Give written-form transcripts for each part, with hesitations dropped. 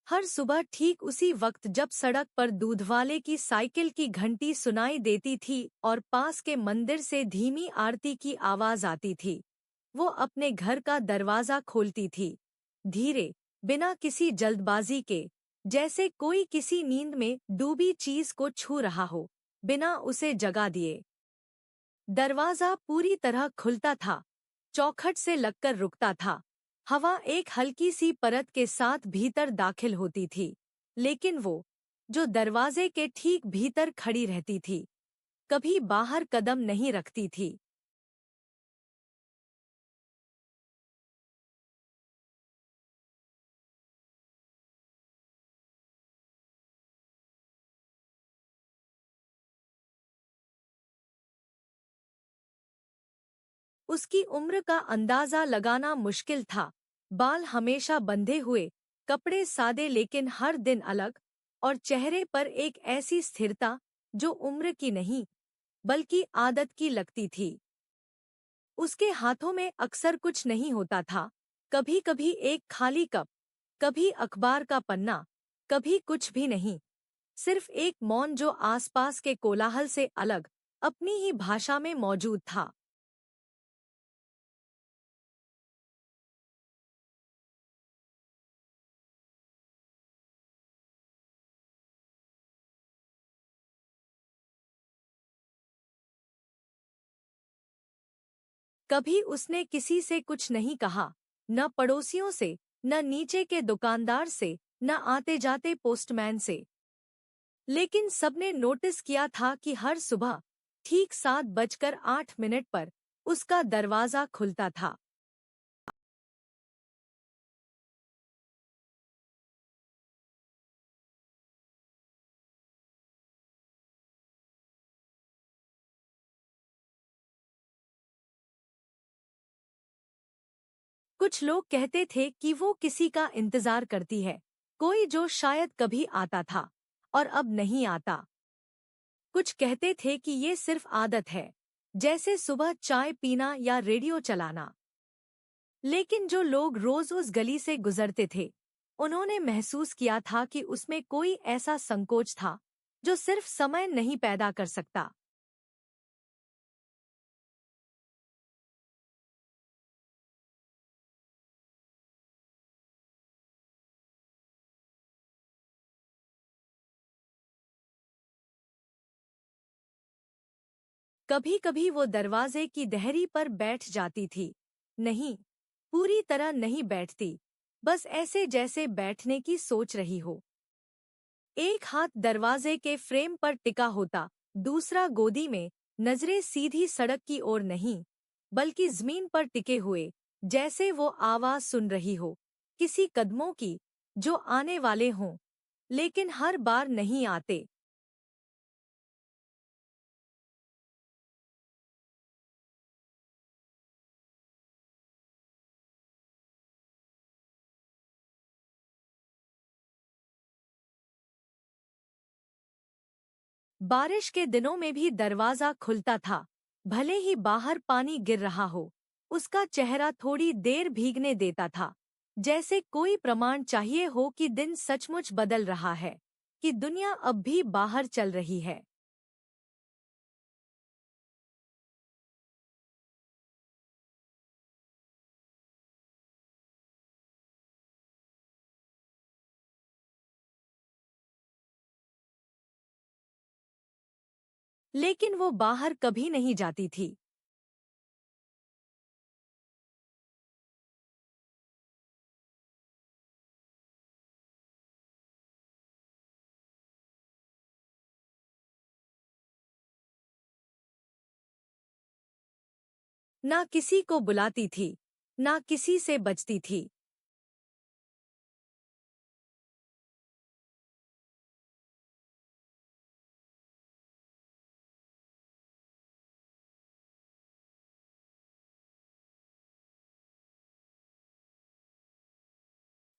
हर सुबह ठीक उसी वक्त जब सड़क पर दूधवाले की साइकिल की घंटी सुनाई देती थी और पास के मंदिर से धीमी आरती की आवाज आती थी, वो अपने घर का दरवाजा खोलती थी, धीरे, बिना किसी जल्दबाजी के, जैसे कोई किसी नींद में डूबी चीज को छू रहा हो, बिना उसे जगा दिए। दरवाजा पूरी तरह खुलता था, चौखट से लगकर रुकता था। हवा एक हल्की सी परत के साथ भीतर दाखिल होती थी, लेकिन वो, जो दरवाजे के ठीक भीतर खड़ी रहती थी, कभी बाहर कदम नहीं रखती थी। उसकी उम्र का अंदाजा लगाना मुश्किल था। बाल हमेशा बंधे हुए, कपड़े सादे लेकिन हर दिन अलग, और चेहरे पर एक ऐसी स्थिरता जो उम्र की नहीं, बल्कि आदत की लगती थी। उसके हाथों में अक्सर कुछ नहीं होता था, कभी कभी एक खाली कप, कभी अखबार का पन्ना, कभी कुछ भी नहीं, सिर्फ एक मौन जो आसपास के कोलाहल से अलग, अपनी ही भाषा में मौजूद था। कभी उसने किसी से कुछ नहीं कहा, न पड़ोसियों से, न नीचे के दुकानदार से, न आते जाते पोस्टमैन से। लेकिन सबने नोटिस किया था कि हर सुबह ठीक 7:08 पर उसका दरवाजा खुलता था। कुछ लोग कहते थे कि वो किसी का इंतजार करती है, कोई जो शायद कभी आता था और अब नहीं आता। कुछ कहते थे कि ये सिर्फ आदत है, जैसे सुबह चाय पीना या रेडियो चलाना। लेकिन जो लोग रोज उस गली से गुजरते थे, उन्होंने महसूस किया था कि उसमें कोई ऐसा संकोच था जो सिर्फ समय नहीं पैदा कर सकता। कभी कभी वो दरवाजे की देहरी पर बैठ जाती थी, नहीं, पूरी तरह नहीं बैठती, बस ऐसे जैसे बैठने की सोच रही हो। एक हाथ दरवाजे के फ्रेम पर टिका होता, दूसरा गोदी में, नजरें सीधी सड़क की ओर नहीं, बल्कि जमीन पर टिके हुए, जैसे वो आवाज सुन रही हो, किसी कदमों की, जो आने वाले हों, लेकिन हर बार नहीं आते। बारिश के दिनों में भी दरवाजा खुलता था, भले ही बाहर पानी गिर रहा हो। उसका चेहरा थोड़ी देर भीगने देता था, जैसे कोई प्रमाण चाहिए हो कि दिन सचमुच बदल रहा है, कि दुनिया अब भी बाहर चल रही है। लेकिन वो बाहर कभी नहीं जाती थी। ना किसी को बुलाती थी, ना किसी से बचती थी।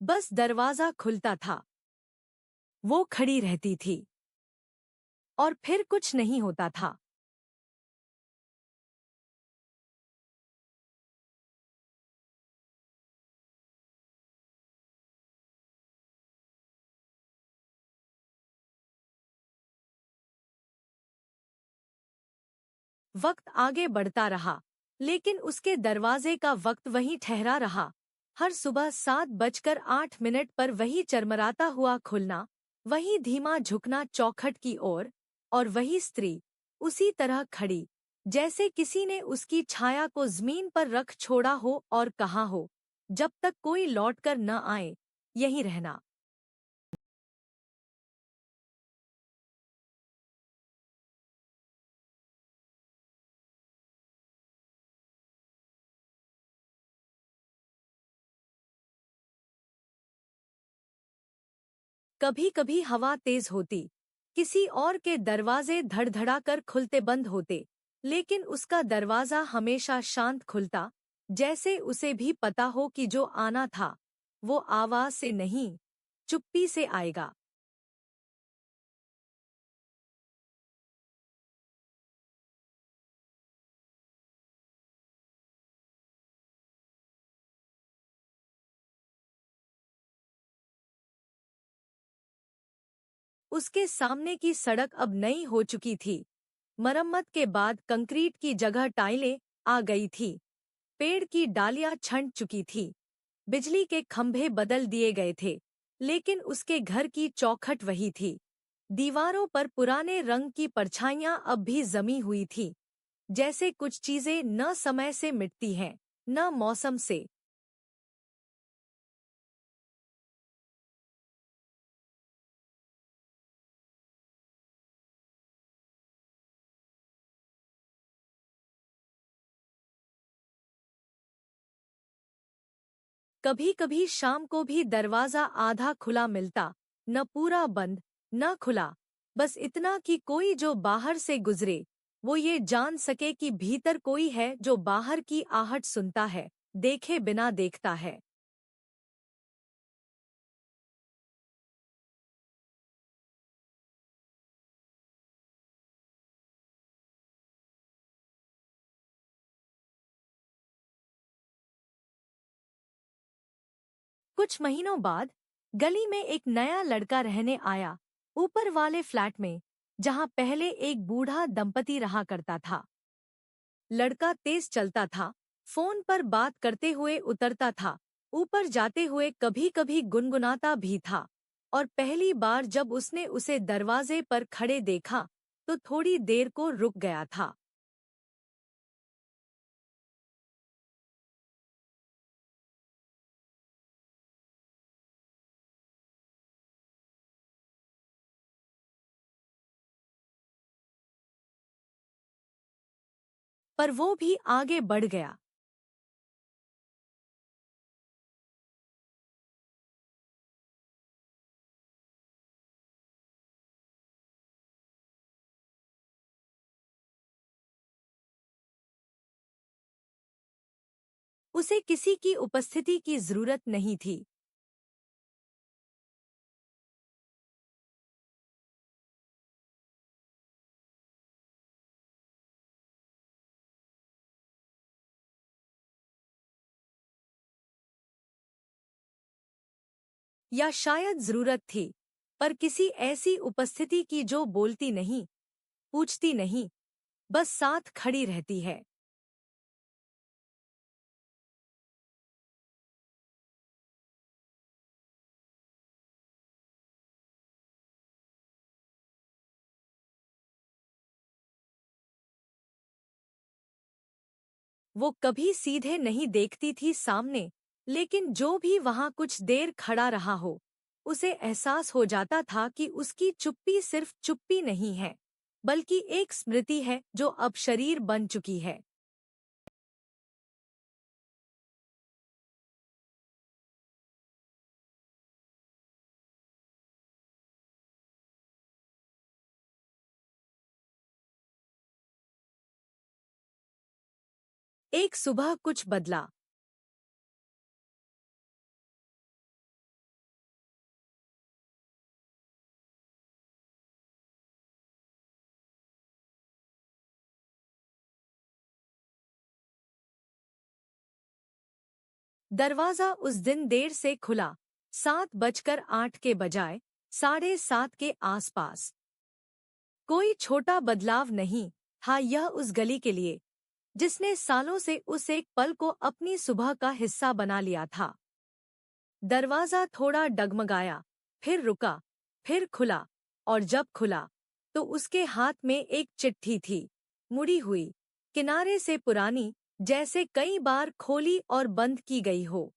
बस दरवाजा खुलता था, वो खड़ी रहती थी, और फिर कुछ नहीं होता था। वक्त आगे बढ़ता रहा, लेकिन उसके दरवाजे का वक्त वहीं ठहरा रहा। हर सुबह 7:08 पर वही चरमराता हुआ खुलना, वही धीमा झुकना चौखट की ओर, और वही स्त्री उसी तरह खड़ी, जैसे किसी ने उसकी छाया को जमीन पर रख छोड़ा हो और कहा हो, जब तक कोई लौटकर न आए, यहीं रहना। कभी कभी हवा तेज होती, किसी और के दरवाजे धड़धड़ा कर खुलते बंद होते, लेकिन उसका दरवाजा हमेशा शांत खुलता, जैसे उसे भी पता हो कि जो आना था वो आवाज से नहीं, चुप्पी से आएगा। उसके सामने की सड़क अब नई हो चुकी थी। मरम्मत के बाद कंक्रीट की जगह टाइलें आ गई थी। पेड़ की डालियां छंट चुकी थी। बिजली के खंभे बदल दिए गए थे, लेकिन उसके घर की चौखट वही थी। दीवारों पर पुराने रंग की परछाइयां अब भी जमी हुई थी, जैसे कुछ चीजें न समय से मिटती हैं, न मौसम से। कभी कभी शाम को भी दरवाजा आधा खुला मिलता, न पूरा बंद, न खुला, बस इतना कि कोई जो बाहर से गुजरे वो ये जान सके कि भीतर कोई है जो बाहर की आहट सुनता है, देखे बिना देखता है। कुछ महीनों बाद गली में एक नया लड़का रहने आया, ऊपर वाले फ्लैट में, जहां पहले एक बूढ़ा दंपति रहा करता था। लड़का तेज चलता था, फोन पर बात करते हुए उतरता था, ऊपर जाते हुए कभी कभी गुनगुनाता भी था। और पहली बार जब उसने उसे दरवाजे पर खड़े देखा तो थोड़ी देर को रुक गया था। पर वो भी आगे बढ़ गया। उसे किसी की उपस्थिति की जरूरत नहीं थी। या शायद जरूरत थी, पर किसी ऐसी उपस्थिति की जो बोलती नहीं, पूछती नहीं, बस साथ खड़ी रहती है। वो कभी सीधे नहीं देखती थी सामने, लेकिन जो भी वहां कुछ देर खड़ा रहा हो, उसे एहसास हो जाता था कि उसकी चुप्पी सिर्फ चुप्पी नहीं है, बल्कि एक स्मृति है जो अब शरीर बन चुकी है। एक सुबह कुछ बदला। दरवाजा उस दिन देर से खुला, 7:08 के बजाय 7:30 के आसपास। कोई छोटा बदलाव नहीं, था यह उस गली के लिए जिसने सालों से उस एक पल को अपनी सुबह का हिस्सा बना लिया था। दरवाजा थोड़ा डगमगाया, फिर रुका, फिर खुला, और जब खुला तो उसके हाथ में एक चिट्ठी थी, मुड़ी हुई, किनारे से पुरानी, जैसे कई बार खोली और बंद की गई हो।